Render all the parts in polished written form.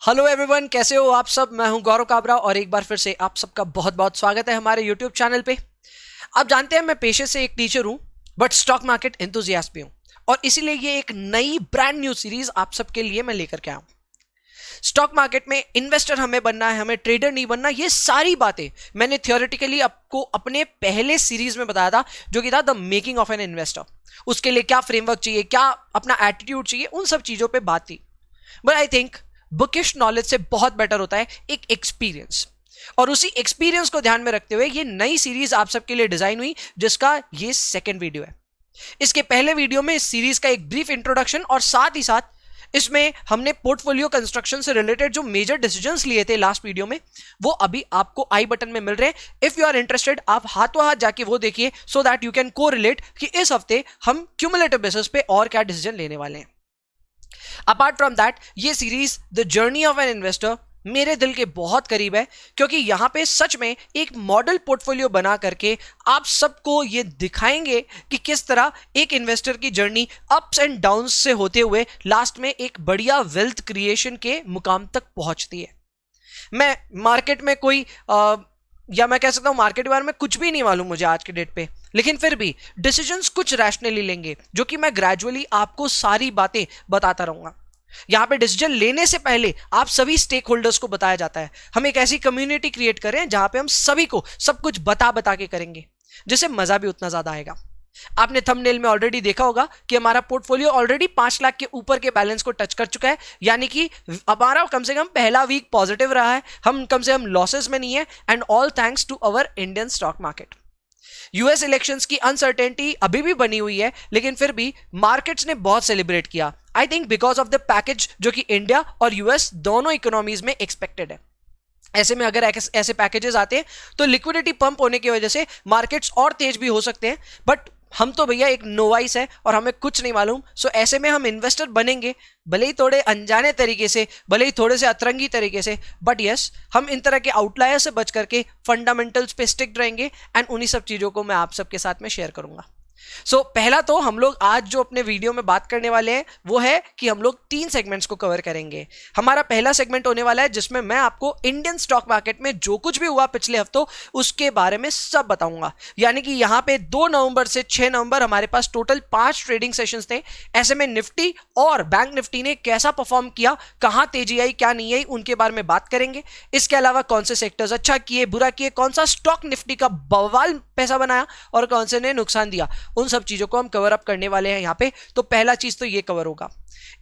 Hello everyone, कैसे हो आप सब। मैं हूं गौरव काबरा और एक बार फिर से आप सबका बहुत बहुत स्वागत है हमारे यूट्यूब चैनल पे। आप जानते हैं मैं पेशे से एक टीचर हूं बट स्टॉक मार्केट एंथुसियास्ट भी हूं और इसीलिए ये एक नई ब्रांड न्यू सीरीज आप सबके लिए मैं लेकर के आया हूं। स्टॉक मार्केट में इन्वेस्टर हमें बनना है, हमें ट्रेडर नहीं बनना, ये सारी बातें मैंने थियोरेटिकली आपको अपने पहले सीरीज में बताया था जो कि था the making of an investor. उसके लिए क्या फ्रेमवर्क चाहिए, क्या अपना एटीट्यूड चाहिए, उन सब चीजों पे बात थी। But I think bookish knowledge से बहुत बेटर होता है एक एक्सपीरियंस, और उसी एक्सपीरियंस को ध्यान में रखते हुए ये नई सीरीज आप सबके लिए डिजाइन हुई जिसका ये सेकंड वीडियो है। इसके पहले वीडियो में इस सीरीज का एक ब्रीफ इंट्रोडक्शन और साथ ही साथ इसमें हमने पोर्टफोलियो कंस्ट्रक्शन से रिलेटेड जो मेजर डिसीजंस लिए थे लास्ट वीडियो में, वो अभी आपको आई बटन में मिल रहे हैं। इफ यू आर इंटरेस्टेड आप हाथों हाथ जाके वो देखिए सो दैट यू कैन को रिलेट कि इस हफ्ते हम क्यूमुलेटिव बेसिस पे और क्या डिसीजन लेने वाले हैं। अपार्ट फ्रॉम दैट ये series the journey of an investor मेरे दिल के बहुत करीब है, क्योंकि यहां पे सच में एक मॉडल पोर्टफोलियो बना करके आप सबको ये दिखाएंगे कि किस तरह एक इन्वेस्टर की जर्नी अप्स एंड डाउन्स से होते हुए लास्ट में एक बढ़िया वेल्थ क्रिएशन के मुकाम तक पहुंचती है। मैं मार्केट में कोई या मैं कह सकता हूं मार्केट के बारे में कुछ भी नहीं मालूम मुझे आज के डेट पे, लेकिन फिर भी डिसीजंस कुछ रैशनली लेंगे जो कि मैं ग्रेजुअली आपको सारी बातें बताता रहूंगा। यहां पे डिसीजन लेने से पहले आप सभी स्टेक होल्डर्स को बताया जाता है। हम एक ऐसी कम्युनिटी क्रिएट करें जहां पे हम सभी को सब कुछ बता बता के करेंगे, जिससे मजा भी उतना ज्यादा आएगा। आपने थंबनेल में ऑलरेडी देखा होगा कि हमारा पोर्टफोलियो ऑलरेडी 5 लाख के ऊपर के बैलेंस को टच कर चुका है, यानी कि हमारा कम से कम पहला वीक पॉजिटिव रहा है, हम कम से कम लॉसेस में नहीं है, and all thanks to our Indian stock market. US elections की अनसर्टेनिटी अभी भी बनी हुई है, लेकिन फिर भी मार्केट्स ने बहुत सेलिब्रेट किया, I think because of the package जो कि इंडिया और यूएस दोनों इकोनॉमीज में एक्सपेक्टेड है। ऐसे में अगर ऐसे पैकेजेस आते हैं तो लिक्विडिटी पंप होने की वजह से मार्केट्स और तेज भी हो सकते हैं, बट हम तो भैया एक नोवाइस है और हमें कुछ नहीं मालूम। सो ऐसे में हम इन्वेस्टर बनेंगे, भले ही थोड़े अनजाने तरीके से, भले ही थोड़े से अतरंगी तरीके से, बट यस हम इन तरह के आउटलायर से बच करके फंडामेंटल्स पे स्टिक रहेंगे, एंड उन्हीं सब चीजों को मैं आप सबके साथ में शेयर करूंगा। सो पहला तो हम लोग आज जो अपने वीडियो में बात करने वाले हैं वो है कि हम लोग 3 सेगमेंट्स को कवर करेंगे। हमारा पहला सेगमेंट होने वाला है जिसमें मैं आपको इंडियन स्टॉक मार्केट में जो कुछ भी हुआ पिछले हफ्तों उसके बारे में सब बताऊंगा। यानी कि यहां पे 2 नवंबर से 6 नवंबर हमारे पास टोटल 5 ट्रेडिंग सेशंस थे। ऐसे में निफ्टी और बैंक निफ्टी ने कैसा परफॉर्म किया, कहां तेजी आई क्या नहीं आई, उनके बारे में बात करेंगे। इसके अलावा कौन से सेक्टर्स अच्छा किए बुरा किए, कौन सा स्टॉक निफ्टी का बवाल पैसा बनाया और कौन से ने नुकसान दिया, उन सब चीजों को हम कवर अप करने वाले हैं यहाँ पे। तो पहला चीज तो ये कवर होगा।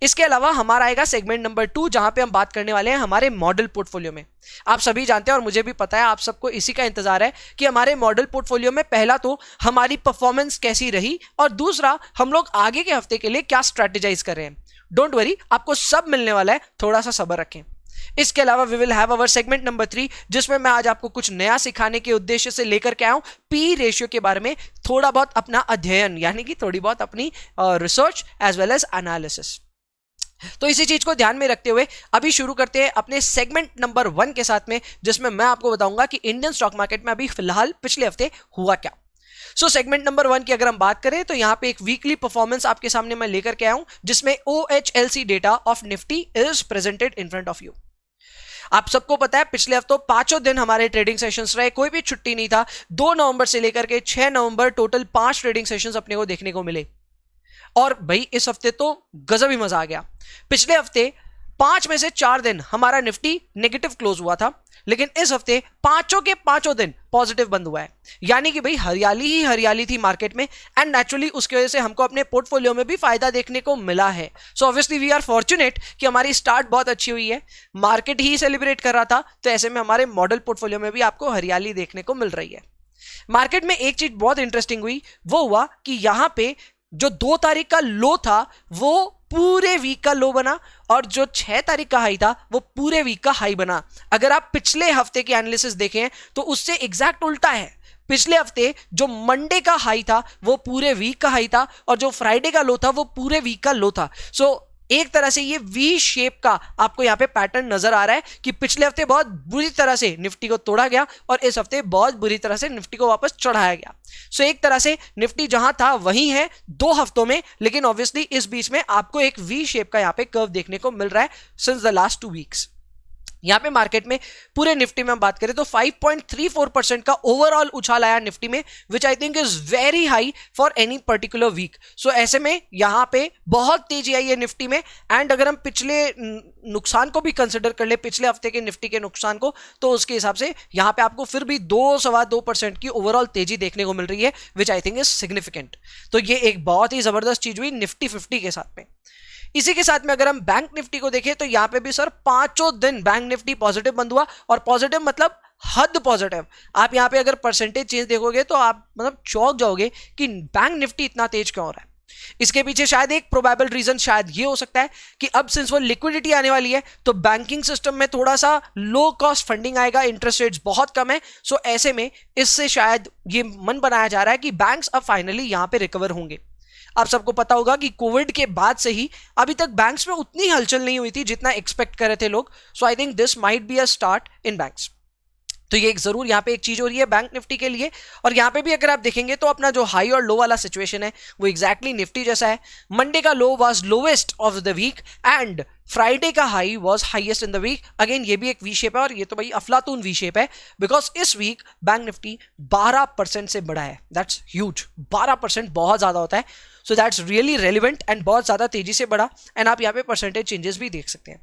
इसके अलावा हमारा आएगा सेगमेंट नंबर 2 जहां पे हम बात करने वाले हैं हमारे मॉडल पोर्टफोलियो में। आप सभी जानते हैं और मुझे भी पता है आप सबको इसी का इंतजार है कि हमारे मॉडल पोर्टफोलियो में पहला तो हमारी परफॉर्मेंस कैसी रही और दूसरा हम लोग आगे के हफ्ते के लिए क्या स्ट्रेटेजाइज कर रहे हैं। डोंट वरी, आपको सब मिलने वाला है, थोड़ा सा सब्र रखें। इसके अलावा we will have our segment number 3 जिसमें मैं आज आपको कुछ नया सिखाने के उद्देश्य से लेकर के आया हूं पी रेशियो के बारे में, थोड़ा बहुत अपना अध्ययन यानी कि थोड़ी बहुत अपनी research as well as analysis. तो इसी चीज को ध्यान में रखते हुए अभी शुरू करते हैं अपने सेगमेंट नंबर 1 के साथ में, जिसमें मैं आपको बताऊंगा कि इंडियन स्टॉक मार्केट में अभी फिलहाल पिछले हफ्ते हुआ क्या। सो सेगमेंट नंबर 1 की अगर हम बात करें तो यहां पे एक वीकली परफॉर्मेंस आपके सामने मैं लेकर के आया हूं जिसमें OHLC data of Nifty is presented in front of you. आप सबको पता है पिछले हफ्तों 5 दिन हमारे ट्रेडिंग सेशंस रहे, कोई भी छुट्टी नहीं था। 2 नवंबर से लेकर के 6 नवंबर टोटल 5 ट्रेडिंग सेशंस अपने को देखने को मिले, और भाई इस हफ्ते तो गजब ही मजा आ गया। पिछले हफ्ते 5 में से 4 दिन हमारा निफ्टी नेगेटिव क्लोज हुआ था, लेकिन इस हफ्ते 5 के 5 दिन पॉजिटिव बंद हुआ है, यानी कि भाई हरियाली ही हरियाली थी मार्केट में, एंड नेचुरली उसकी वजह से हमको अपने पोर्टफोलियो में भी फायदा देखने को मिला है। So obviously we are fortunate कि हमारी स्टार्ट बहुत अच्छी हुई है, मार्केट ही सेलिब्रेट कर रहा था, तो ऐसे में हमारे मॉडल पोर्टफोलियो में भी आपको हरियाली देखने को मिल रही है। मार्केट में एक चीज बहुत इंटरेस्टिंग हुई, वो हुआ कि यहां पे जो 2 तारीख का लो था वो पूरे वीक का लो बना, और जो 6 तारीख का हाई था वो पूरे वीक का हाई बना। अगर आप पिछले हफ्ते की एनालिसिस देखें तो उससे एग्जैक्ट उल्टा है। पिछले हफ्ते जो मंडे का हाई था वो पूरे वीक का हाई था, और जो फ्राइडे का लो था वो पूरे वीक का लो था। सो एक तरह से ये वी शेप का आपको यहाँ पे पैटर्न नजर आ रहा है कि पिछले हफ्ते बहुत बुरी तरह से निफ्टी को तोड़ा गया और इस हफ्ते बहुत बुरी तरह से निफ्टी को वापस चढ़ाया गया। सो एक तरह से निफ्टी जहां था वहीं है 2 हफ्तों में, लेकिन ऑब्वियसली इस बीच में आपको एक वी शेप का यहाँ पे कर्व देखने को मिल रहा है सिंस द लास्ट 2 वीक्स। यहां पे मार्केट में पूरे निफ्टी में हम बात करें तो 5.34% का ओवरऑल उछाल आया निफ्टी में, which I think is very high for any particular week. So ऐसे में यहां पे बहुत तेजी आई है निफ्टी में। एंड अगर हम पिछले नुकसान को भी कंसिडर कर ले, पिछले हफ्ते के निफ्टी के नुकसान को, तो उसके हिसाब से यहां पे आपको फिर भी 2.25% की ओवरऑल तेजी देखने को मिल रही है, विच आई थिंक इज सिग्निफिकेंट। तो ये एक बहुत ही जबरदस्त चीज हुई निफ्टी 50 के साथ में। इसी के साथ में अगर हम बैंक निफ्टी को देखें तो यहां पे भी सर पांचों दिन बैंक निफ्टी पॉजिटिव बंद हुआ, और पॉजिटिव मतलब हद पॉजिटिव। आप यहां पे अगर परसेंटेज चेंज देखोगे तो आप मतलब चौंक जाओगे कि बैंक निफ्टी इतना तेज क्यों हो रहा है। इसके पीछे शायद एक प्रोबेबल रीजन शायद ये हो सकता है कि अब सिंस वो लिक्विडिटी आने वाली है तो बैंकिंग सिस्टम में थोड़ा सा लो कॉस्ट फंडिंग आएगा, इंटरेस्ट रेट्स बहुत कम है। सो ऐसे में इससे शायद ये मन बनाया जा रहा है कि बैंक्स अब फाइनली यहां पे रिकवर होंगे। आप सबको पता होगा कि कोविड के बाद से ही अभी तक बैंक्स में उतनी हलचल नहीं हुई थी जितना एक्सपेक्ट कर रहे थे लोग। So I think this might be a start in banks. तो ये एक जरूर यहाँ पे एक चीज हो रही है बैंक निफ्टी के लिए। और यहाँ पे भी अगर आप देखेंगे तो अपना जो हाई और लो वाला सिचुएशन है वो एग्जैक्टली निफ्टी जैसा है। मंडे का low was lowest of the week and Friday का high was highest in the week. Again ये भी एक वी शेप है, और ये तो भाई अफलातून वी शेप है, बिकॉज इस वीक बैंक निफ्टी 12% से बढ़ा है। That's huge. 12% बहुत ज्यादा होता है। So that's really relevant and बहुत ज्यादा तेजी से बढ़ा। एंड आप यहाँ पे परसेंटेज चेंजेस भी देख सकते हैं।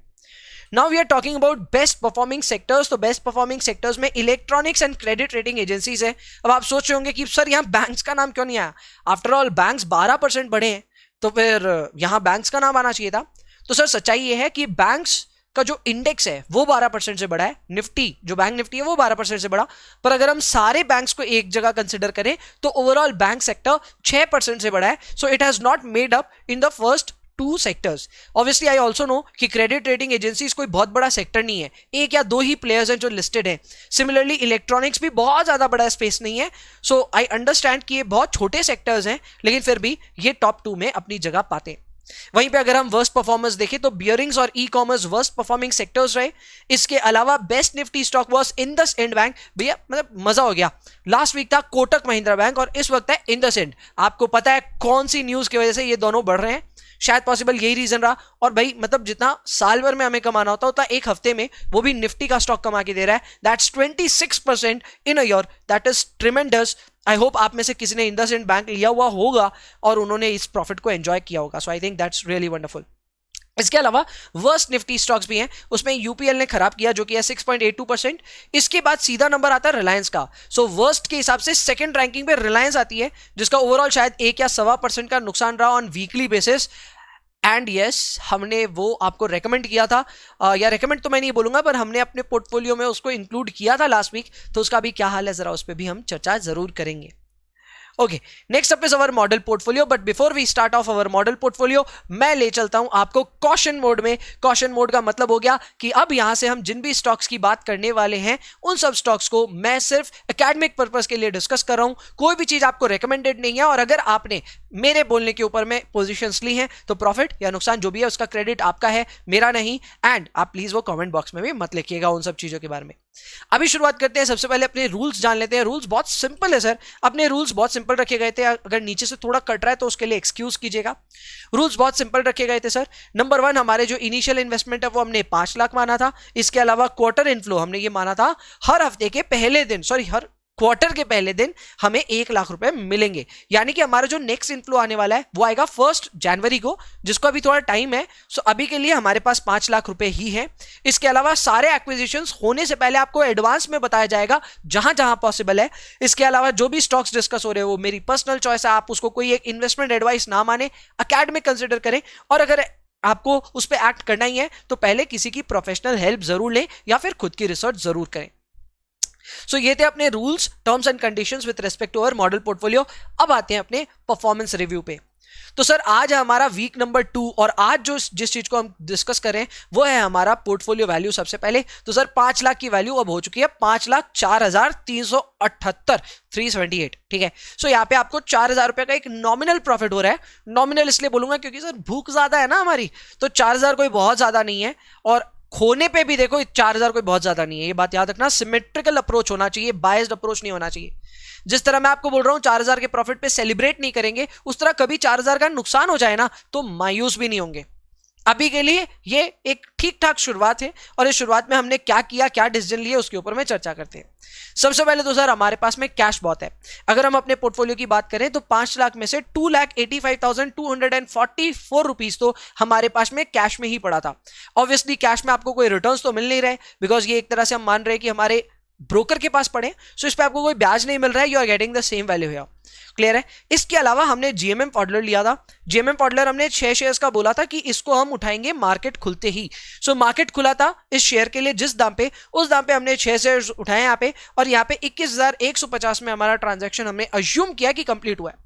Now we are talking about best performing sectors. तो बेस्ट परफॉर्मिंग सेक्टर्स में electronics and credit rating agencies है। अब आप सोच रहे होंगे कि सर यहाँ बैंक्स का नाम क्यों नहीं आया? आफ्टर ऑल बैंक्स 12% बढ़े हैं तो फिर यहाँ बैंक्स का नाम आना चाहिए था। तो सर सच्चाई ये है कि बैंक्स का जो इंडेक्स है वो 12% से बढ़ा है। निफ्टी जो बैंक निफ्टी है वो 12% से बढ़ा। पर अगर हम सारे बैंक्स को एक जगह कंसिडर करें तो ओवरऑल बैंक सेक्टर 6% से बढ़ा है। So it has not made up in the first 2 sectors. Obviously I also know कि क्रेडिट रेटिंग एजेंसीज कोई बहुत बड़ा सेक्टर नहीं है, एक या दो ही प्लेयर्स हैं जो लिस्टेड हैं। सिमिलरली इलेक्ट्रॉनिक्स भी बहुत ज्यादा बड़ा स्पेस नहीं है। सो आई अंडरस्टैंड कि ये बहुत छोटे सेक्टर्स हैं, लेकिन फिर भी ये टॉप 2 में अपनी जगह पाते हैं। वहीं पे अगर हम वर्स्ट परफॉर्मेंस देखें तो बियरिंग्स और e commerce worst performing sectors रहे। इसके अलावा best Nifty stock was IndusInd bank. भैया मतलब मजा हो गया। लास्ट वीक था कोटक महिंद्रा बैंक और इस वक्त है इंडसइंड। आपको पता है कौन सी न्यूज की वजह से ये दोनों बढ़ रहे हैं? शायद पॉसिबल यही रीजन रहा। और भाई मतलब जितना साल भर में हमें कमाना होता उतना एक हफ्ते में वो भी निफ्टी का स्टॉक कमा के दे रहा है। That's 26% in a year. That is tremendous. I hope आप में से किसी ने इंडसइंड बैंक लिया हुआ होगा और उन्होंने इस प्रॉफिट को एंजॉय किया होगा। So I think that's really wonderful. इसके अलावा वर्स्ट निफ्टी स्टॉक्स भी हैं, उसमें यूपीएल ने खराब किया जो कि है 6.82%। इसके बाद सीधा नंबर आता है रिलायंस का। सो वर्स्ट के हिसाब से सेकंड रैंकिंग पे रिलायंस आती है, जिसका ओवरऑल शायद 1 या 1.25% का नुकसान रहा on weekly basis. And yes हमने वो आपको रेकमेंड किया था, या रेकमेंड तो मैं नहीं बोलूंगा, पर हमने अपने पोर्टफोलियो में उसको इंक्लूड किया था लास्ट वीक। तो उसका भी क्या हाल है जरा उस पर भी हम चर्चा जरूर करेंगे। Okay, next up is our model portfolio. But before we start of our model portfolio, मैं ले चलता हूं आपको कॉशन मोड में। कॉशन मोड का मतलब हो गया कि अब यहां से हम जिन भी स्टॉक्स की बात करने वाले हैं उन सब स्टॉक्स को मैं सिर्फ एकेडमिक पर्पस के लिए डिस्कस कर रहा हूं। कोई भी चीज आपको रेकमेंडेड नहीं है, और अगर आपने मेरे बोलने के ऊपर में पोजीशंस ली हैं तो प्रॉफिट या नुकसान जो भी है उसका क्रेडिट आपका है, मेरा नहीं। एंड आप प्लीज वो कमेंट बॉक्स में भी मत लिखिएगा उन सब चीजों के बारे में। अभी शुरुआत करते हैं। सबसे पहले अपने रूल्स जान लेते हैं। रूल्स बहुत सिंपल है सर, अपने रूल्स बहुत सिंपल रखे गए थे। अगर नीचे से थोड़ा कट रहा है तो उसके लिए एक्सक्यूज कीजिएगा। रूल्स बहुत सिंपल रखे गए थे सर। नंबर 1, हमारे जो इनिशियल इन्वेस्टमेंट है वो हमने 5 लाख माना था। इसके अलावा क्वार्टर इनफ्लो हमने ये माना था हर हफ्ते के पहले दिन, हर क्वार्टर के पहले दिन हमें 1 लाख रुपए मिलेंगे। यानी कि हमारा जो नेक्स्ट इनफ्लो आने वाला है वो आएगा 1 जनवरी को, जिसको अभी थोड़ा टाइम है। सो अभी के लिए हमारे पास 5 लाख रुपए ही है। इसके अलावा सारे एक्विजिशंस होने से पहले आपको एडवांस में बताया जाएगा जहां जहां पॉसिबल है। इसके अलावा जो भी स्टॉक्स डिस्कस हो रहे हैं वो मेरी पर्सनल चॉइस है, आप उसको कोई एक इन्वेस्टमेंट एडवाइस ना माने, एकेडमिक कंसिडर करें। और अगर आपको उस पर एक्ट करना ही है तो पहले किसी की प्रोफेशनल हेल्प जरूर लें या फिर खुद की रिसर्च जरूर करें। सो ये थे अपने rules, terms and conditions with respect to our model portfolio. अब आते हैं अपने परफॉर्मेंस रिव्यू पे। तो सर आज है हमारा वीक नंबर 2 और आज जो जिस चीज को हम डिस्कस कर रहे हैं वो है हमारा पोर्टफोलियो वैल्यू। सबसे पहले तो सर 5 लाख की वैल्यू अब हो चुकी है 5,04,378 378। ठीक है। सो यहाँ पे आपको 4,000 रुपए का एक नॉमिनल प्रॉफिट हो रहा है। नॉमिनल इसलिए बोलूंगा क्योंकि सर भूख ज्यादा है ना हमारी, तो 4,000 कोई बहुत ज्यादा नहीं है, और खोने पे भी देखो 4,000 कोई बहुत ज्यादा नहीं है। ये बात याद रखना, सिमेट्रिकल अप्रोच होना चाहिए, बायस्ड अप्रोच नहीं होना चाहिए। जिस तरह मैं आपको बोल रहा हूं 4,000 के प्रॉफिट पे सेलिब्रेट नहीं करेंगे, उस तरह कभी 4,000 का नुकसान हो जाए ना तो मायूस भी नहीं होंगे। अभी के लिए ये एक ठीक ठाक शुरुआत है, और इस शुरुआत में हमने क्या किया, क्या डिसीजन लिए, उसके ऊपर में चर्चा करते हैं। सबसे पहले तो सर हमारे पास में कैश बहुत है। अगर हम अपने पोर्टफोलियो की बात करें तो 5 लाख में से 2,85,244 रुपीज तो हमारे पास में कैश में ही पड़ा था। ऑब्वियसली कैश में आपको कोई रिटर्न्स तो मिल नहीं रहे, बिकॉज ये एक तरह से हम मान रहे हैं कि हमारे ब्रोकर के पास पड़े, सो इस पे आपको कोई ब्याज नहीं मिल रहा है, you are getting the same value here. Clear है। इसके अलावा हमने जीएमएम पॉडलर लिया था। जीएमएम पॉडलर हमने 6 शेयर्स का बोला था कि इसको हम उठाएंगे मार्केट खुलते ही। सो मार्केट खुला था इस शेयर के लिए जिस दाम पे, उस दाम पे हमने 6 शेयर्स उठाए यहाँ पे, और यहाँ पे 21,150 में हमारा ट्रांजैक्शन हमने अज्यूम किया कि कंप्लीट हुआ है।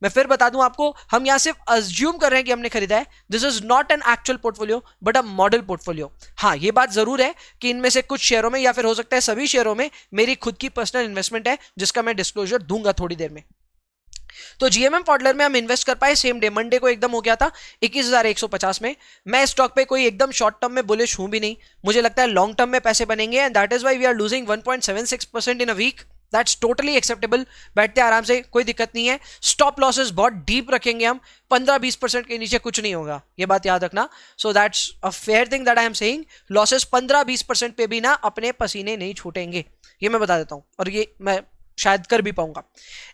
मैं फिर बता दूं आपको, हम यहां सिर्फ अज्यूम कर रहे हैं कि हमने खरीदा है। This is not an actual portfolio but a model portfolio. हाँ, ये बात जरूर है कि इनमें से कुछ शेयरों में या फिर हो सकता है सभी शेयरों में मेरी खुद की पर्सनल इन्वेस्टमेंट है, जिसका मैं डिस्क्लोजर दूंगा थोड़ी देर में। तो जीएमएम पॉडलर में हम इन्वेस्ट कर पाए सेम डे, मंडे को एकदम हो गया था 21,150 में। मैं स्टॉक पे कोई एकदम शॉर्ट टर्म में बुलिश हूं भी नहीं, मुझे लगता है लॉन्ग टर्म में पैसे बनेंगे, and that is why we are losing 1.76% in a week. That's totally acceptable, बैठते आराम से, कोई दिक्कत नहीं है। स्टॉप लॉसेस बहुत डीप रखेंगे हम, 15-20% के नीचे कुछ नहीं होगा, ये बात याद रखना। So that's a fair thing that I am saying. Losses 15-20% पे भी ना अपने पसीने नहीं छूटेंगे, ये मैं बता देता हूं, और ये मैं शायद कर भी पाऊंगा।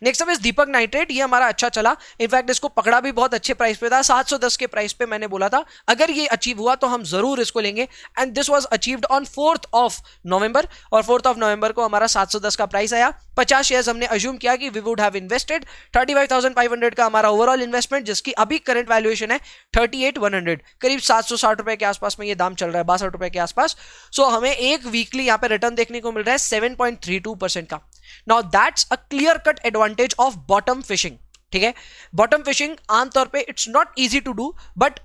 Next up is Deepak nitrate. ये हमारा अच्छा चला, इनफैक्ट इसको पकड़ा भी बहुत अच्छे प्राइस पे था, 710 के प्राइस पे। मैंने बोला था अगर ये अचीव हुआ तो हम जरूर इसको लेंगे, and this was achieved on 4th of November, और 4th ऑफ नवंबर को हमारा 710 का प्राइस आया। 50 शेयर्स हमने अज्यूम किया कि वी वुड हैव इन्वेस्टेड। 35,500 का हमारा ओवरऑल इन्वेस्टमेंट, जिसकी अभी करंट वैल्यूएशन है 38,100, करीब 760 रुपए के आसपास में ये दाम चल रहा है, 62 रुपए के आसपास। सो हमें एक वीकली यहाँ पे रिटर्न देखने को मिल रहा है 7.32% का। Now that's a clear cut advantage of bottom fishing. ठीक है, बॉटम फिशिंग आमतौर पे it's not easy to do, but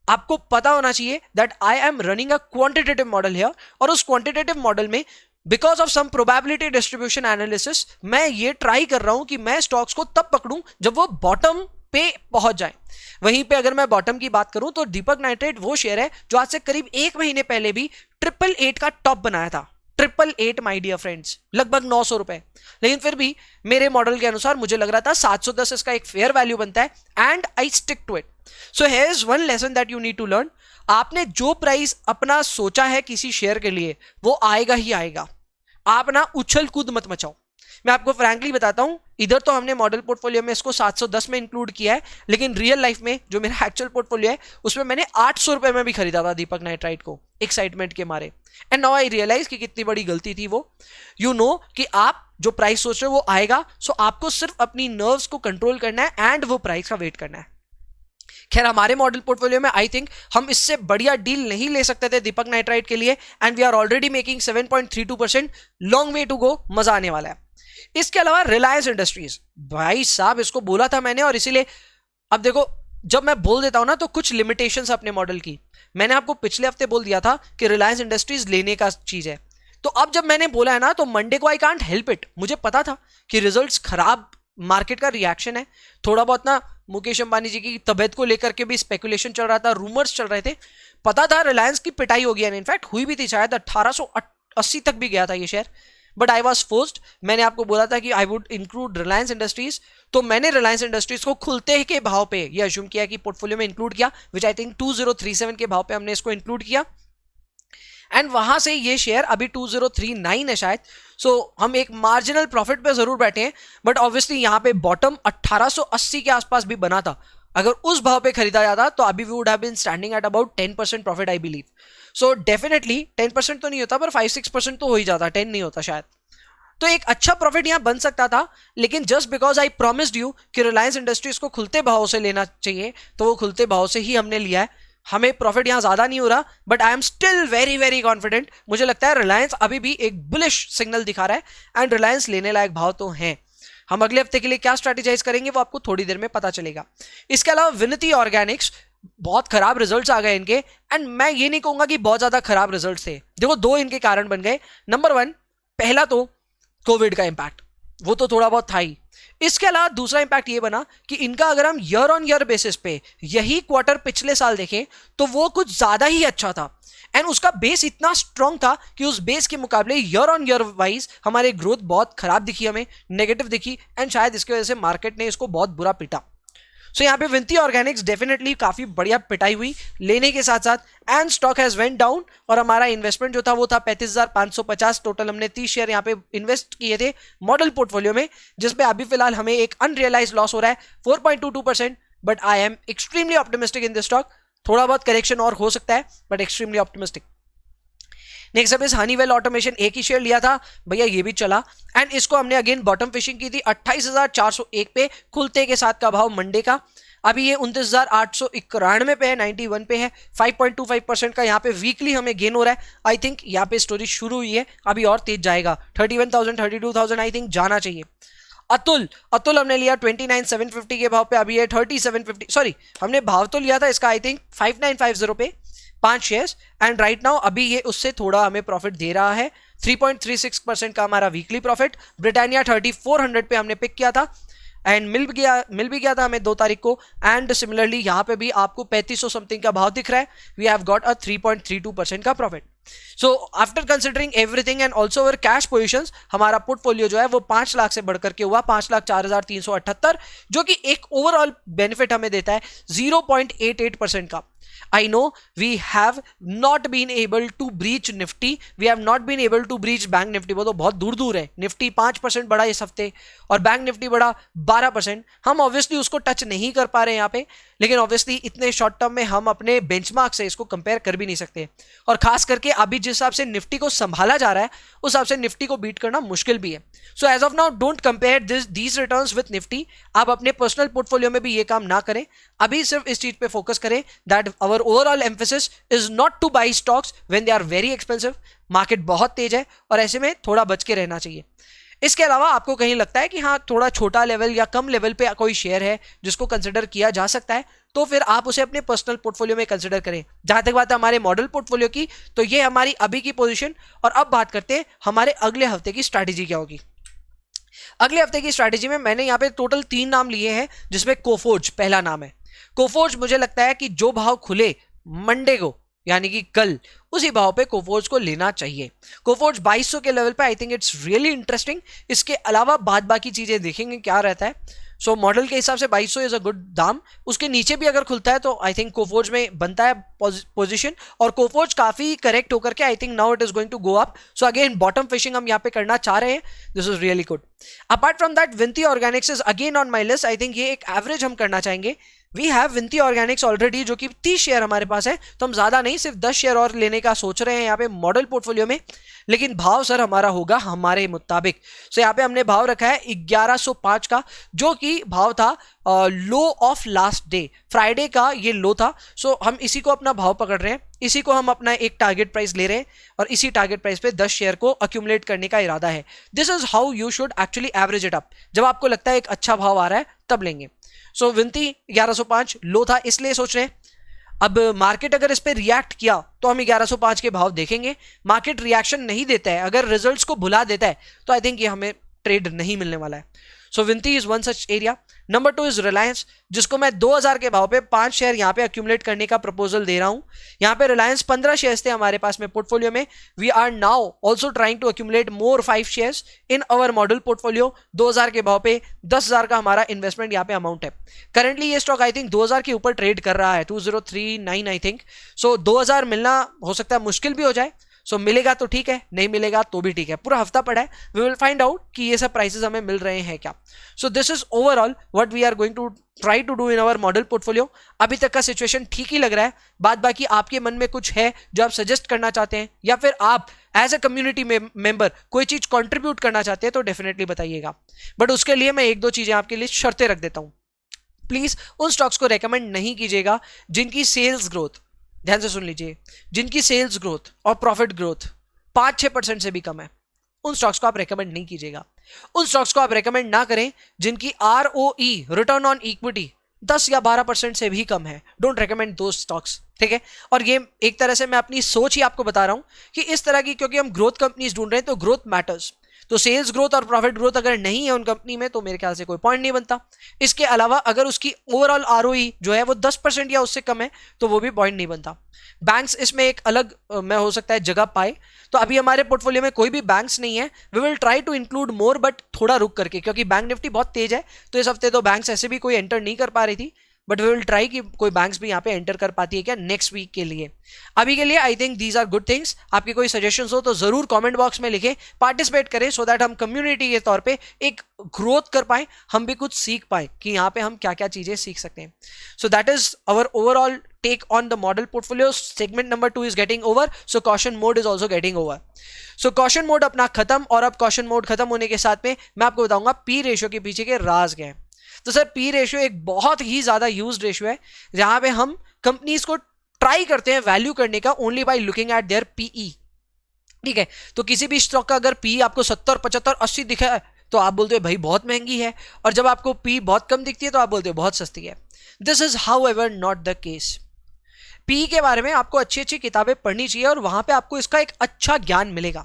आपको पता होना चाहिए that I am running a quantitative model here, और उस क्वांटिटेटिव मॉडल में because of some probability distribution analysis मैं ये ट्राई कर रहा हूं कि मैं स्टॉक्स को तब पकड़ूं जब वो बॉटम पे पहुंच जाए। वहीं पे अगर मैं बॉटम की बात करूं तो दीपक नाइट्रेट वो शेयर है जो आज से करीब 1 महीने पहले भी 888 का टॉप बनाया था। 888 माय डियर फ्रेंड्स, लगभग 900 रुपए। लेकिन फिर भी मेरे मॉडल के अनुसार मुझे लग रहा था 710 इसका एक फेयर वैल्यू बनता है, and I stick to it. So here is one lesson that you need to learn. आपने जो प्राइस अपना सोचा है किसी शेयर के लिए वो आएगा ही आएगा। आप ना उछल कूद मत मचाओ। मैं आपको फ्रैंकली बताता हूं, इधर तो हमने मॉडल पोर्टफोलियो में इसको 710 में इंक्लूड किया है, लेकिन रियल लाइफ में जो मेरा एक्चुअल पोर्टफोलियो है उसमें मैंने 800 रुपए में भी खरीदा था दीपक नाइट्राइट को, एक्साइटमेंट के मारे। एंड नाउ आई रियलाइज कि कितनी बड़ी गलती थी वो। यू नो कि आप जो प्राइस सोच रहे हो वो आएगा, सो आपको सिर्फ अपनी नर्व्स को कंट्रोल करना है एंड वो प्राइस का वेट करना है। खैर, हमारे मॉडल पोर्टफोलियो में आई थिंक हम इससे बढ़िया डील नहीं ले सकते थे दीपक नाइट्राइट के लिए, and we are already making 7.32%। Long way to go, मजा आने वाला है। इसके अलावा रिलायंस इंडस्ट्रीज, भाई साहब इसको बोला था मैंने, और इसीलिए अब देखो जब मैं बोल देता हूं ना तो कुछ लिमिटेशंस अपने मॉडल की। मैंने आपको पिछले हफ्ते बोल दिया था कि रिलायंस इंडस्ट्रीज लेने का चीज है, तो अब जब मैंने बोला है ना तो मंडे को आई कांट हेल्प इट। मुझे पता था कि रिजल्ट्स खराब, मार्केट का रिएक्शन है, थोड़ा बहुत ना मुकेश अंबानी जी की तबियत को लेकर के भी स्पेकुलेशन चल रहा था, रूमर्स चल रहे थे, पता था रिलायंस की पिटाई होगी, इनफैक्ट हुई भी थी, शायद 1880 तक भी गया था ये share, but I was forced. मैंने आपको बोला था कि I would include Reliance industries, तो मैंने रिलायंस इंडस्ट्रीज को खुलते ही के भाव पे ये अज्यूम किया कि पोर्टफोलियो में इंक्लूड किया, विच आई थिंक 2037 के भाव पे हमने इसको इंक्लूड किया, एंड वहां से ये शेयर अभी 2039 है शायद। सो हम एक मार्जिनल प्रॉफिट पे जरूर बैठे हैं, बट ऑब्वियसली यहाँ पे बॉटम 1880 के आसपास भी बना था। अगर उस भाव पे खरीदा जाता तो अभी we would have been standing at about 10% profit I believe. So definitely 10% तो नहीं होता, पर 5-6% तो हो ही जाता, 10 नहीं होता शायद। तो एक अच्छा प्रॉफिट यहां बन सकता था, लेकिन just because I promised you कि रिलायंस इंडस्ट्रीज को खुलते भाव से लेना चाहिए, तो वो खुलते भाव से ही हमने लिया है। हमें प्रॉफिट यहां ज्यादा नहीं हो रहा, but I am still very very confident. मुझे लगता है रिलायंस अभी भी एक बुलिश सिग्नल दिखा रहा है, एंड रिलायंस लेने लायक भाव तो है। हम अगले हफ्ते के लिए क्या स्ट्रैटेजाइज करेंगे वो आपको थोड़ी देर में पता चलेगा। इसके अलावा विनती ऑर्गेनिक्स, बहुत खराब रिजल्ट्स आ गए इनके, एंड मैं ये नहीं कहूंगा कि बहुत ज्यादा खराब रिजल्ट्स थे। देखो, 2 इनके कारण बन गए। नंबर 1, पहला तो कोविड का इंपैक्ट, वो तो थोड़ा बहुत था ही। इसके अलावा दूसरा इंपैक्ट ये बना कि इनका अगर हम ईयर ऑन ईयर बेसिस पे यही क्वार्टर पिछले साल देखें तो वो कुछ ज्यादा ही अच्छा था, एंड उसका बेस इतना स्ट्रांग था कि उस बेस के मुकाबले ईयर ऑन ईयर वाइज हमारे ग्रोथ बहुत खराब दिखी, हमें नेगेटिव दिखी, एंड शायद इसकी वजह से मार्केट ने इसको बहुत बुरा पीटा। सो यहाँ पे विंती ऑर्गेनिक्स डेफिनेटली काफी बढ़िया पिटाई हुई लेने के साथ साथ, and stock has went down, और हमारा इन्वेस्टमेंट जो था वो था 35,550 टोटल। हमने 30 शेयर यहाँ पे इन्वेस्ट किए थे मॉडल पोर्टफोलियो में, जिसपे अभी फिलहाल हमें एक अनरियलाइज लॉस हो रहा है 4.22%, but I am extremely optimistic in this stock. थोड़ा बहुत करेक्शन और हो सकता है, but extremely optimistic. Next up is Honeywell automation, एक ही शेयर लिया था भैया, ये भी चला, एंड इसको हमने अगेन बॉटम फिशिंग की थी 28,401 पे खुलते के साथ का भाव मंडे का। अभी ये 29,891 पे है, 91 पे है, 5.25% का यहाँ पे वीकली हमें गेन हो रहा है। आई थिंक यहाँ पे स्टोरी शुरू हुई है, अभी और तेज जाएगा, 31,000 32,000 आई थिंक जाना चाहिए। अतुल हमने लिया 29,750 के भाव पे, अभी है 3750, सॉरी हमने भाव तो लिया था इसका आई थिंक 5950 पे 5 शेयर्स, एंड राइट नाउ अभी ये उससे थोड़ा हमें प्रॉफिट दे रहा है, 3.36% का हमारा वीकली प्रॉफिट। ब्रिटानिया 3400 पे हमने पिक किया था, एंड मिल भी गया था हमें 2 तारीख को, एंड सिमिलरली यहाँ पे भी आपको 3500 समथिंग का भाव दिख रहा है। वी हैव गॉट अ 3.32% का profit. So after considering everything and also our cash positions, हमारा पोर्टफोलियो जो है वो 5 लाख से बढ़कर के हुआ 5,04,378, जो कि एक ओवरऑल बेनिफिट हमें देता है 0.88% का। I know we have not been able to breach Nifty, we have not been able to breach Bank Nifty, वो तो बहुत दूर दूर है। निफ्टी 5% बढ़ा इस हफ्ते और बैंक निफ्टी बढ़ा 12%। हम ऑब्वियसली उसको टच नहीं कर पा रहे हैं यहाँ पे, लेकिन ऑब्वियसली इतने शॉर्ट टर्म में हम अपने बेंचमार्क से इसको कंपेयर कर भी नहीं सकते, और खास करके अभी जिस हिसाब से निफ्टी को संभाला जा रहा है उस हिसाब से निफ्टी को बीट करना मुश्किल भी है। So as of now don't compare these returns with Nifty. आप अपने पर्सनल पोर्टफोलियो में भी ये काम ना करें, अभी सिर्फ इस चीज पे फोकस करें that our overall emphasis is not to buy stocks when they are very expensive. Market बहुत तेज है और ऐसे में थोड़ा बच के रहना चाहिए। इसके अलावा आपको कहीं लगता है कि हाँ थोड़ा छोटा लेवल या कम लेवल पे कोई शेयर है जिसको कंसिडर किया जा सकता है, तो फिर आप उसे अपने पर्सनल पोर्टफोलियो में कंसिडर करें। जहां तक बात है हमारे मॉडल पोर्टफोलियो की, तो ये हमारी अभी की पोजीशन। और अब बात करते हैं हमारे अगले हफ्ते की स्ट्रैटेजी क्या होगी। अगले हफ्ते की स्ट्रैटेजी में मैंने यहाँ पे टोटल 3 नाम लिए हैं, जिसमें कोफोर्ज पहला नाम है। कोफोर्ज मुझे लगता है कि जो भाव खुले मंडे को यानी कि कल, उसी भाव पे कोफोर्ज को लेना चाहिए। कोफोर्ज 2200 के लेवल पे I think it's really interesting. इसके अलावा बाद बाकी चीजें देखेंगे क्या रहता है। सो मॉडल के हिसाब से 2200 इज अ गुड दाम। उसके नीचे भी अगर खुलता है तो आई थिंक कोफोर्ज में बनता है पोजीशन, और कोफोर्ज काफी करेक्ट होकर के I think now it is going to go up. So again bottom fishing हम यहाँ पे करना चाह रहे हैं, this is really good. Apart from that Vinati Organics is again on my list. I think ये एक एवरेज हम करना चाहेंगे। We have Vinati Organics already, जो कि 30 शेयर हमारे पास है, तो हम ज्यादा नहीं सिर्फ 10 शेयर और लेने का सोच रहे हैं यहाँ पे मॉडल पोर्टफोलियो में। लेकिन भाव सर हमारा होगा हमारे मुताबिक। सो यहाँ पे हमने भाव रखा है 1105 का, जो कि भाव था लो ऑफ लास्ट डे, फ्राइडे का ये लो था। सो हम इसी को अपना भाव पकड़ रहे हैं, इसी को हम अपना एक टारगेट प्राइस ले रहे हैं, और इसी टारगेट प्राइस पे 10 शेयर को अक्यूमुलेट करने का इरादा है। This is how you should actually average it up. जब आपको लगता है एक अच्छा भाव आ रहा है तब लेंगे। सो विंती 1105 लो था इसलिए सोच रहे हैं। अब मार्केट अगर इस पे रिएक्ट किया तो हम 1105 के भाव देखेंगे। मार्केट रिएक्शन नहीं देता है, अगर रिजल्ट्स को भुला देता है, तो आई थिंक ये हमें ट्रेड नहीं मिलने वाला है। So Vinati is one such area. Number 2 is Reliance, जिसको मैं 2000 के भाव पे 5 शेयर यहाँ पे अक्यूमुलेट करने का प्रपोजल दे रहा हूँ। यहाँ पे रिलायंस 15 शेयर्स थे हमारे पास में पोर्टफोलियो में। We are now also trying to accumulate more 5 shares in our model portfolio. 2000 के भाव पे 10,000 का हमारा इन्वेस्टमेंट यहाँ पे अमाउंट है। करंटली ये स्टॉक आई थिंक 2000 के ऊपर ट्रेड कर रहा है, 2039 आई थिंक। सो 2000 मिलना हो सकता है मुश्किल भी हो जाए। सो मिलेगा तो ठीक है, नहीं मिलेगा तो भी ठीक है। पूरा हफ्ता पड़ा है, वी विल फाइंड आउट कि ये सब प्राइसेस हमें मिल रहे हैं क्या। So this is overall what we are going to try to do in our model portfolio. अभी तक का सिचुएशन ठीक ही लग रहा है। बाद बाकी आपके मन में कुछ है जो आप सजेस्ट करना चाहते हैं, या फिर आप एज ए कम्युनिटी मेंबर कोई चीज कॉन्ट्रीब्यूट करना चाहते हैं, तो डेफिनेटली बताइएगा। बट उसके लिए मैं 1-2 चीजें आपके लिए शर्तें रख देता हूं। प्लीज उन स्टॉक्स को रेकमेंड नहीं कीजिएगा जिनकी सेल्स ग्रोथ, ध्यान से सुन लीजिए, जिनकी सेल्स ग्रोथ और प्रॉफिट ग्रोथ 5-6% से भी कम है, उन स्टॉक्स को आप रेकमेंड नहीं कीजिएगा। उन स्टॉक्स को आप रेकमेंड ना करें जिनकी ROE, रिटर्न ऑन इक्विटी, 10 या 12% से भी कम है। डोंट रेकमेंड दो स्टॉक्स, ठीक है। और ये एक तरह से मैं अपनी सोच ही आपको बता रहा हूं कि इस तरह की, क्योंकि हम ग्रोथ कंपनीज ढूंढ रहे हैं तो ग्रोथ मैटर्स। तो सेल्स ग्रोथ और प्रॉफिट ग्रोथ अगर नहीं है उन कंपनी में तो मेरे ख्याल से कोई पॉइंट नहीं बनता। इसके अलावा अगर उसकी ओवरऑल आरओई जो है वो 10% या उससे कम है तो वो भी पॉइंट नहीं बनता। बैंक्स इसमें एक अलग में हो सकता है जगह पाए, तो अभी हमारे पोर्टफोलियो में कोई भी बैंक्स नहीं है। We will try to include more, but थोड़ा रुक करके, क्योंकि बैंक निफ्टी बहुत तेज है तो इस हफ्ते तो बैंक्स ऐसे भी कोई एंटर नहीं कर पा रही थी, बट वी विल ट्राई कि कोई बैंक्स भी यहाँ पे एंटर कर पाती है क्या नेक्स्ट वीक के लिए। अभी के लिए I think these are good things. आपके कोई सजेशंस हो तो जरूर कमेंट बॉक्स में लिखें, पार्टिसिपेट करें, सो दैट हम कम्युनिटी के तौर पे एक ग्रोथ कर पाए, हम भी कुछ सीख पाए कि यहाँ पे हम क्या क्या चीजें सीख सकते हैं। So that is our overall take on the model portfolio. Segment number 2 is getting over, so caution mode is also getting over. So caution mode अपना खत्म, और अब caution mode खत्म होने के साथ में मैं आपको बताऊंगा P रेशियो के पीछे के राज क्या है। तो सर P रेशियो एक बहुत ही ज्यादा यूज्ड रेशियो है जहां पे हम कंपनीज को ट्राई करते हैं वैल्यू करने का only by looking at their PE. ठीक है, तो किसी भी स्टॉक का अगर पी आपको 70, 75, 80 दिखा है तो आप बोलते हो भाई बहुत महंगी है, और जब आपको पी बहुत कम दिखती है तो आप बोलते हो बहुत सस्ती है। This is how ever not the case. P के बारे में आपको अच्छी अच्छी किताबें पढ़नी चाहिए और वहां पे आपको इसका एक अच्छा ज्ञान मिलेगा।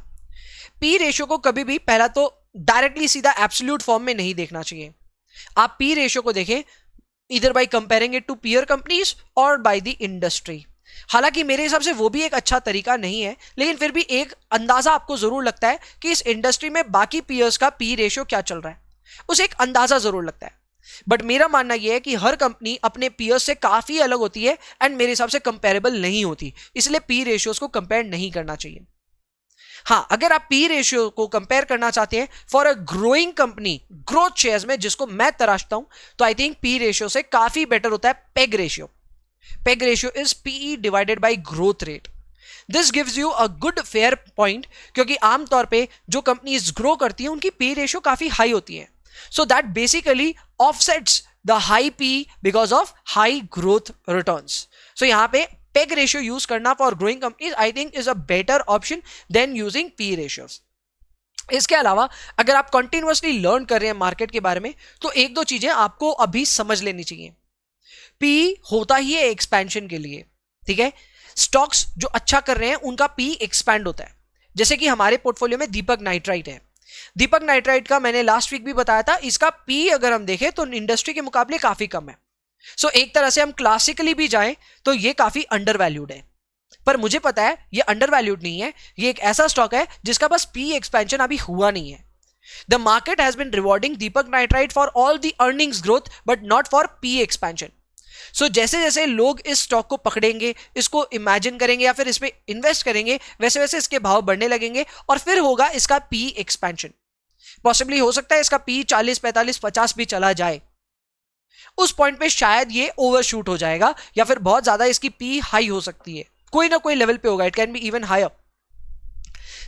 पी रेशियो को कभी भी पहला तो डायरेक्टली सीधा एब्सोल्यूट फॉर्म में नहीं देखना चाहिए। आप पी रेशियो को देखें इधर by comparing it to peer companies और बाय द इंडस्ट्री। हालांकि मेरे हिसाब से वो भी एक अच्छा तरीका नहीं है, लेकिन फिर भी एक अंदाजा आपको जरूर लगता है कि इस इंडस्ट्री में बाकी पीयर्स का पी रेशियो क्या चल रहा है, उसे एक अंदाजा जरूर लगता है। बट मेरा मानना यह है कि हर कंपनी अपने पीयर्स से काफी अलग होती है एंड मेरे हिसाब से कंपेरेबल नहीं होती, इसलिए पी रेशियोज को कंपेयर नहीं करना चाहिए। हाँ, अगर आप पी रेशियो को कंपेयर करना चाहते हैं for a growing company, growth shares में जिसको मैं तराशता हूं, तो आई थिंक पी रेशियो से काफी बेटर होता है PEG ratio. PEG ratio is PE divided by growth rate. This gives you a good fair point, क्योंकि आमतौर पे जो कंपनीज ग्रो करती हैं उनकी पी रेशियो काफी हाई होती है। So that basically offsets the high P because of high growth returns. So यहाँ पे PEG ratio use करना for growing companies I think is a better option than using P ratios. इसके अलावा अगर आप continuously learn कर रहे हैं मार्केट के बारे में तो एक दो चीजें आपको अभी समझ लेनी चाहिए। P होता ही है एक्सपेंशन के लिए, ठीक है। स्टॉक्स जो अच्छा कर रहे हैं उनका P एक्सपैंड होता है, जैसे कि हमारे पोर्टफोलियो में दीपक नाइट्राइट है। दीपक नाइट्राइट का मैंने लास्ट वीक भी बताया था, इसका पी अगर हम देखें तो इंडस्ट्री के मुकाबले काफी कम है। सो एक तरह से हम क्लासिकली भी जाएं तो ये काफी अंडर वैल्यूड है, पर मुझे पता है ये अंडर वैल्यूड नहीं है, ये एक ऐसा स्टॉक है जिसका बस पी एक्सपेंशन अभी हुआ नहीं है। The market has been rewarding Deepak Nitrite for all the earnings growth but not for P expansion. So जैसे जैसे लोग इस स्टॉक को पकड़ेंगे, इसको इमेजिन करेंगे या फिर इस पे इन्वेस्ट करेंगे, वैसे वैसे इसके भाव बढ़ने लगेंगे और फिर होगा इसका पी एक्सपेंशन। पॉसिबली हो सकता है इसका पी 40, 45, 50 भी चला जाए। उस पॉइंट पे शायद ये ओवरशूट हो जाएगा या फिर बहुत ज्यादा इसकी पी हाई हो सकती है, कोई ना कोई लेवल पे होगा, it can be even higher.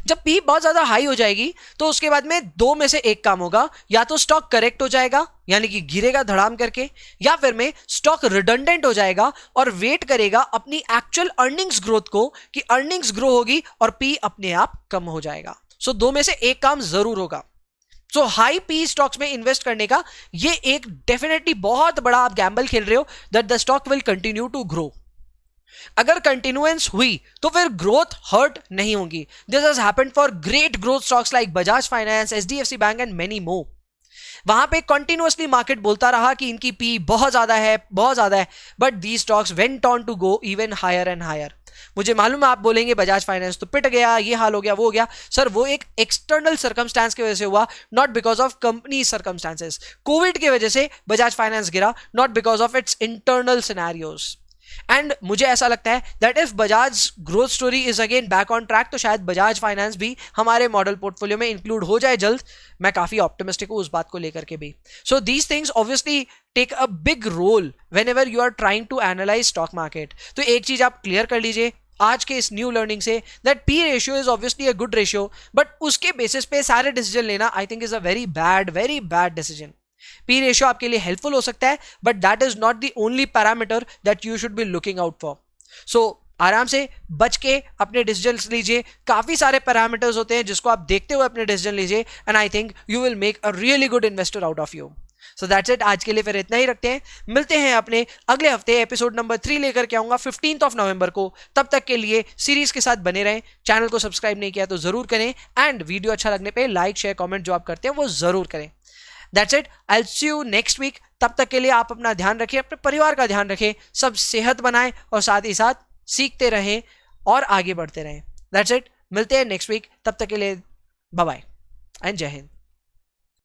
जब पी बहुत ज्यादा हाई हो जाएगी तो उसके बाद में दो में से एक काम होगा, या तो स्टॉक करेक्ट हो जाएगा यानी कि गिरेगा धड़ाम करके, या फिर में स्टॉक रिडंडेंट हो जाएगा और वेट करेगा अपनी एक्चुअल अर्निंग्स ग्रोथ को कि अर्निंग्स ग्रो होगी और पी अपने आप कम हो जाएगा। सो दो में से एक काम जरूर होगा। सो हाई पी स्टॉक्स में इन्वेस्ट करने का ये एक डेफिनेटली बहुत बड़ा आप गैम्बल खेल रहे हो that the stock will continue to grow. अगर कंटिन्यूएंस हुई तो फिर ग्रोथ हर्ट नहीं होगी। This has happened for great growth stocks like Bajaj finance, HDFC bank and many more. वहां पे कंटिन्यूअसली मार्केट बोलता रहा कि इनकी पी बहुत ज्यादा है, बहुत ज्यादा है, but the stocks went on to go even higher and higher. मुझे मालूम है आप बोलेंगे बजाज फाइनेंस तो पिट गया, ये हाल हो गया, वो हो गया। सर वो एक एक्सटर्नल सर्कमस्टांस की वजह से हुआ, not because of company circumstances. Covid की वजह से बजाज फाइनेंस गिरा, not because of its internal scenarios. And मुझे ऐसा लगता है that if Bajaj growth story is again back on track तो शायद बजाज फाइनेंस भी हमारे मॉडल पोर्टफोलियो में इंक्लूड हो जाए जल्द। मैं काफी ऑप्टिमिस्टिक हूं उस बात को लेकर के भी। So these things obviously take a big role whenever you are trying to analyse stock market. तो एक चीज आप क्लियर कर लीजिए आज के इस न्यू लर्निंग से, that P ratio is obviously a good ratio, but उसके बेसिस पे सारे डिसीजन लेना I think is a very bad decision. P ratio आपके लिए हेल्पफुल हो सकता है but that is not the only parameter that you should be looking out for. So आराम से बच के अपने डिसीजंस लीजिए। काफी सारे पैरामीटर्स होते हैं जिसको आप देखते हुए अपने डिसीजन लीजिए and I think you will make a really good investor out of you. So that's it, आज के लिए फिर इतना ही रखते हैं। मिलते हैं अपने अगले हफ्ते, एपिसोड नंबर 3 लेकर के आऊंगा 15 नवंबर को। तब तक के लिए सीरीज के साथ बने रहें। चैनल को सब्सक्राइब नहीं किया तो जरूर करें, एंड वीडियो अच्छा लगने पे लाइक शेयर कमेंट जो आप करते हैं वो जरूर करें। That's it, I will see you next week. तब तक के लिए आप अपना ध्यान रखें, अपने परिवार का ध्यान रखें, सब सेहत बनाएं और साथ ही साथ सीखते रहें और आगे बढ़ते रहें। दैट्स इट, मिलते हैं नेक्स्ट वीक। तब तक के लिए बाय बाय एंड जय हिंद।